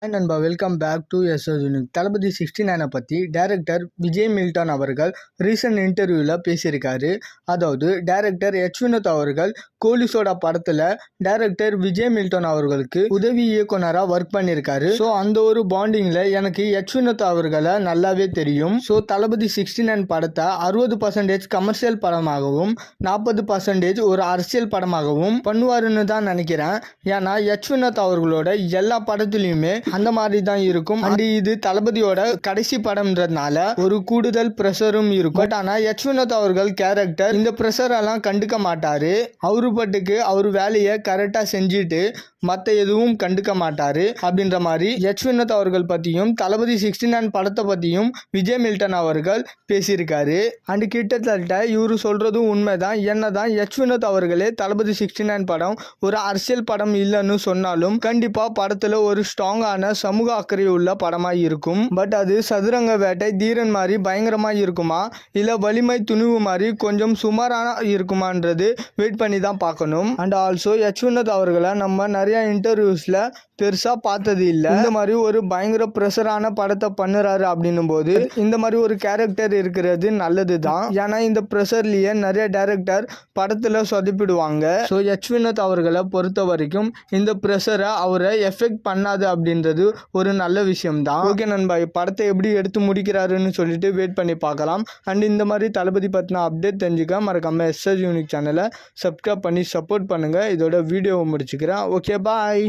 Hi நண்பா, welcome back to SS unique. Thalapathy 69 பற்றி director Vijay Milton அவர்கள் ரீசன்ட் இன்டர்வியூவில் பேசியிருக்காரு. அதாவது டைரக்டர் எச் வினோத் அவர்கள் கோலிசோடா படத்தில் டைரக்டர் விஜய் மில்டன் அவர்களுக்கு உதவி இயக்குனராக ஒர்க் பண்ணியிருக்காரு. ஸோ அந்த ஒரு பாண்டிங்கில் எனக்கு எச் வினோத் அவர்களை நல்லாவே தெரியும். ஸோ தளபதி 69 படத்தை 60% கமர்ஷியல் படமாகவும் 40% ஒரு அரசியல் படமாகவும் பண்ணுவாருன்னு தான் நினைக்கிறேன். ஏன்னா எச் வினோத் அவர்களோட எல்லா படத்துலையுமே அந்த மாதிரி தான் இருக்கும். அண்ட் இது தளபதியோட கடைசி படம்ன்றதுனால ஒரு கூடுதல் ப்ரெஷரும் இருக்கும். பட் ஆனால் எச் வினோத் அவர்கள் கேரக்டர் இந்த ப்ரெஷர் எல்லாம் கண்டுக்க மாட்டாரு. அவரு பட்டுக்கு அவர் வேலையை கரெக்டாக செஞ்சுட்டு மற்ற எதுவும் கண்டுக்க மாட்டாரு அப்படின்ற மாதிரி எச் வினோத் அவர்கள் பற்றியும் தளபதி 69 படத்தை பற்றியும் விஜய் மில்டன் அவர்கள் பேசியிருக்காரு. அண்ட் கிட்டத்தட்ட இவரு சொல்றதும் உண்மைதான். என்னதான் எச் வினோத் அவர்களே தளபதி 69 படம் ஒரு அரசியல் படம் இல்லைன்னு சொன்னாலும் கண்டிப்பா படத்துல ஒரு ஸ்ட்ராங்கான சமூக அக்கறை உள்ள படமாய் இருக்கும். பட் அது சதுரங்க வேட்டை தீரன் மாதிரி பயங்கரமா இருக்குமா இல்ல வலிமை துணிவு மாதிரி கொஞ்சம் சுமாரான இருக்குமான்றது வெயிட் பண்ணி தான் பார்க்கணும். அண்ட் ஆல்சோ எச் வினோத் அவர்களை நம்ம நிறைய இன்டர்வியூஸ்ல பெருசா பார்த்தது இல்லை. இந்த மாதிரி ஒரு பயங்கர ப்ரெஷரான படத்தை பண்ணுறாரு அப்படின்னும் போது இந்த மாதிரி ஒரு கேரக்டர் இருக்கிறது நல்லது தான். ஏன்னா இந்த ப்ரெஷர்லயே நிறைய டைரக்டர் படத்துல சொதப்பிடுவாங்க. ஸோ எச் வினோத் அவர்களை பொறுத்த வரைக்கும் இந்த ப்ரெஷரை அவரை எஃபெக்ட் பண்ணாது அப்படின்றது ஒரு நல்ல விஷயம் தான். ஓகே நண்பா, படத்தை எப்படி எடுத்து முடிக்கிறாருன்னு சொல்லிட்டு வெயிட் பண்ணி பார்க்கலாம். அண்ட் இந்த மாதிரி தளபதி பற்றின அப்டேட் தெரிஞ்சுக்க மறக்காம எஸ்எஸ் யூனிக் சேனலை சப்ஸ்கிரைப் பண்ணி சப்போர்ட் பண்ணுங்க. இதோட வீடியோவை முடிச்சுக்கிறேன். ஓகே, பாய்.